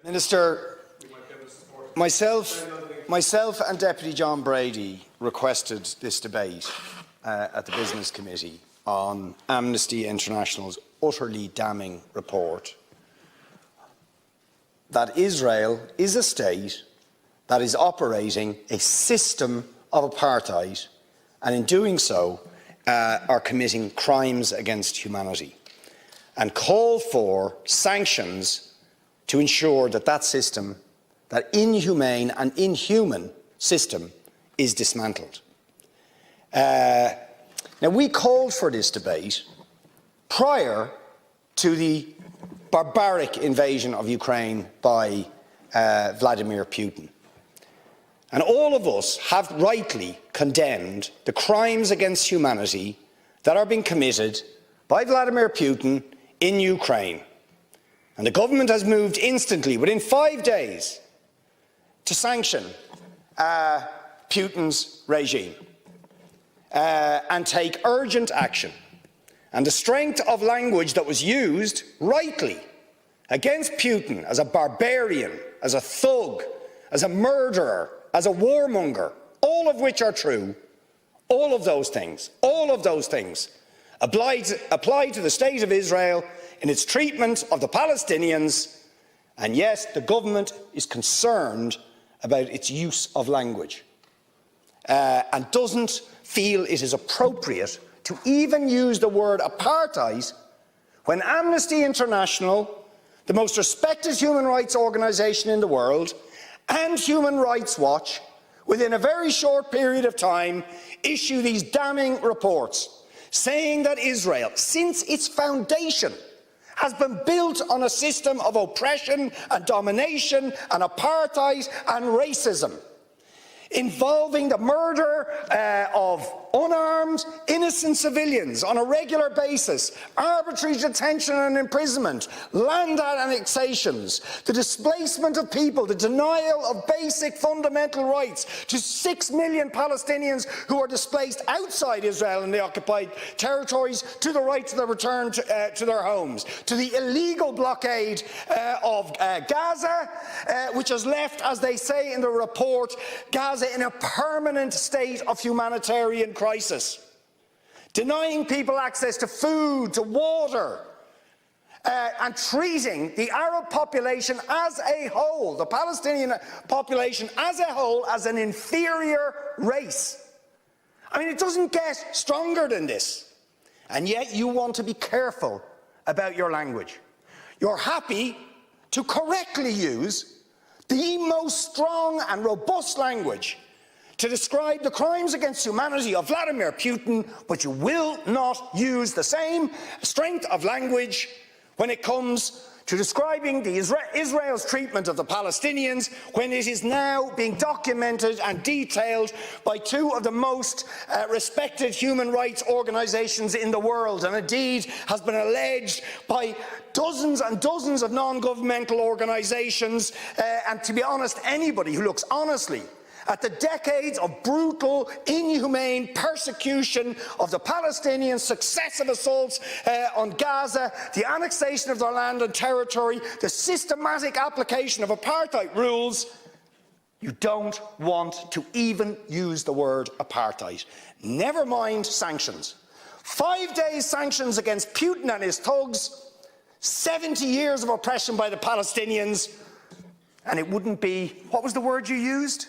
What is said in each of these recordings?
Minister, myself and Deputy John Brady requested this debate at the Business Committee on Amnesty International's utterly damning report that Israel is a state that is operating a system of apartheid and in doing so are committing crimes against humanity, and call for sanctions to ensure that that system, that inhumane and inhuman system, is dismantled. Now, we called for this debate prior to the barbaric invasion of Ukraine by Vladimir Putin. And all of us have rightly condemned the crimes against humanity that are being committed by Vladimir Putin in Ukraine. And the government has moved instantly, within 5 days, to sanction Putin's regime and take urgent action. And the strength of language that was used, rightly, against Putin as a barbarian, as a thug, as a murderer, as a warmonger, all of which are true, all of those things apply to the State of Israel in its treatment of the Palestinians, and yes, the government is concerned about its use of language and doesn't feel it is appropriate to even use the word apartheid when Amnesty International, the most respected human rights organisation in the world, and Human Rights Watch, within a very short period of time, issue these damning reports saying that Israel, since its foundation, has been built on a system of oppression and domination and apartheid and racism, involving the murder of unarmed, innocent civilians on a regular basis, arbitrary detention and imprisonment, land annexations, the displacement of people, the denial of basic fundamental rights to 6 million Palestinians who are displaced outside Israel and the occupied territories, to the right to their return to their homes, to the illegal blockade of Gaza, which has left, as they say in the report, Gaza in a permanent state of humanitarian crisis, denying people access to food, to water, and treating the Arab population as a whole, the Palestinian population as a whole, as an inferior race. I mean, it doesn't get stronger than this. And yet you want to be careful about your language. You're happy to correctly use the most strong and robust language to describe the crimes against humanity of Vladimir Putin, but you will not use the same strength of language when it comes to describing Israel's treatment of the Palestinians, when it is now being documented and detailed by two of the most respected human rights organisations in the world, and indeed has been alleged by dozens and dozens of non-governmental organisations, and to be honest, anybody who looks honestly at the decades of brutal, inhumane persecution of the Palestinians, successive assaults on Gaza, the annexation of their land and territory, the systematic application of apartheid rules, you don't want to even use the word apartheid. Never mind sanctions. 5 days sanctions against Putin and his thugs, 70 years of oppression by the Palestinians, and it wouldn't be, what was the word you used?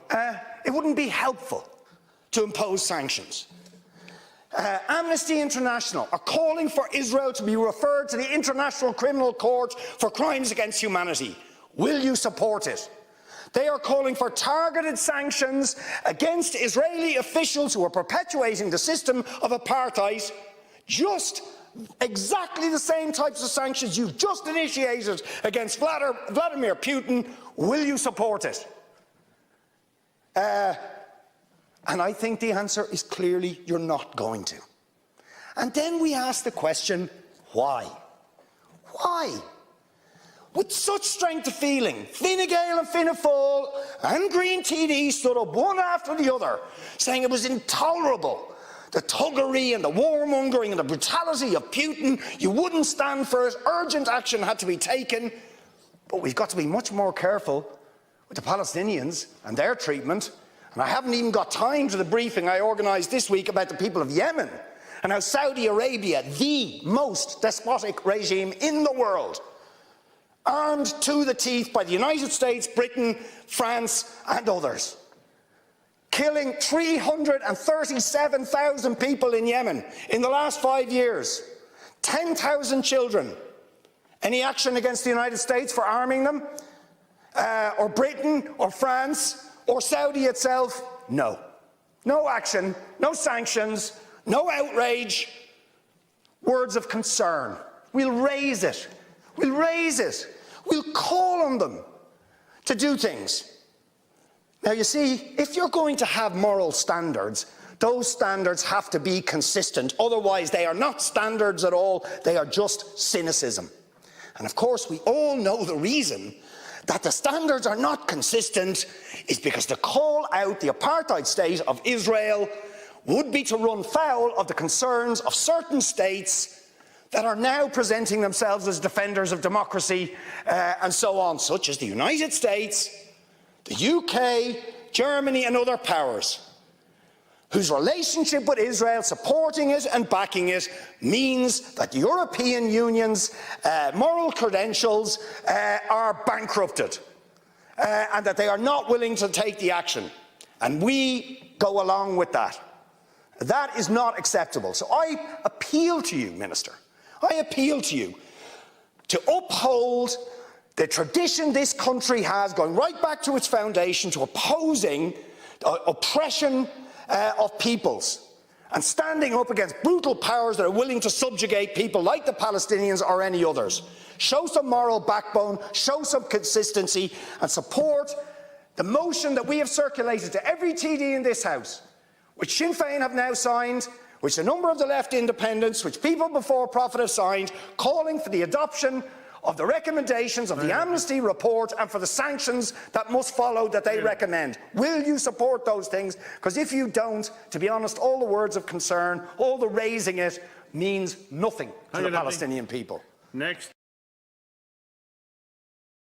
It wouldn't be helpful to impose sanctions. Amnesty International are calling for Israel to be referred to the International Criminal Court for crimes against humanity. Will you support it? They are calling for targeted sanctions against Israeli officials who are perpetuating the system of apartheid, just exactly the same types of sanctions you've just initiated against Vladimir Putin. Will you support it? And I think the answer is clearly you're not going to. And then we ask the question, why? Why? With such strength of feeling, Fine Gael and Fianna Fáil and Green TD stood up one after the other, saying it was intolerable, the thuggery and the warmongering and the brutality of Putin. You wouldn't stand for it. Urgent action had to be taken. But we've got to be much more careful with the Palestinians and their treatment. And I haven't even got time to the briefing I organised this week about the people of Yemen and how Saudi Arabia, the most despotic regime in the world, armed to the teeth by the United States, Britain, France and others, killing 337,000 people in Yemen in the last 5 years, 10,000 children. Any action against the United States for arming them? Or Britain, or France, or Saudi itself? No. No action, no sanctions, no outrage. Words of concern. We'll raise it. We'll raise it. We'll call on them to do things. Now, you see, if you're going to have moral standards, those standards have to be consistent. Otherwise, they are not standards at all. They are just cynicism. And of course, we all know the reason that the standards are not consistent is because to call out the apartheid state of Israel would be to run foul of the concerns of certain states that are now presenting themselves as defenders of democracy and so on, such as the United States, the UK, Germany and other powers, whose relationship with Israel, supporting it and backing it, means that the European Union's moral credentials are bankrupted and that they are not willing to take the action. And we go along with that. That is not acceptable. So I appeal to you, Minister, I appeal to you to uphold the tradition this country has, going right back to its foundation, to opposing oppression of peoples and standing up against brutal powers that are willing to subjugate people like the Palestinians or any others. Show some moral backbone, show some consistency and support the motion that we have circulated to every TD in this House, which Sinn Féin have now signed, which a number of the left independents, which People Before Profit have signed, calling for the adoption of the recommendations of the Amnesty report and for the sanctions that must follow that they recommend. Will you support those things? Because if you don't, to be honest, all the words of concern, all the raising it, means nothing to the Palestinian people. Next.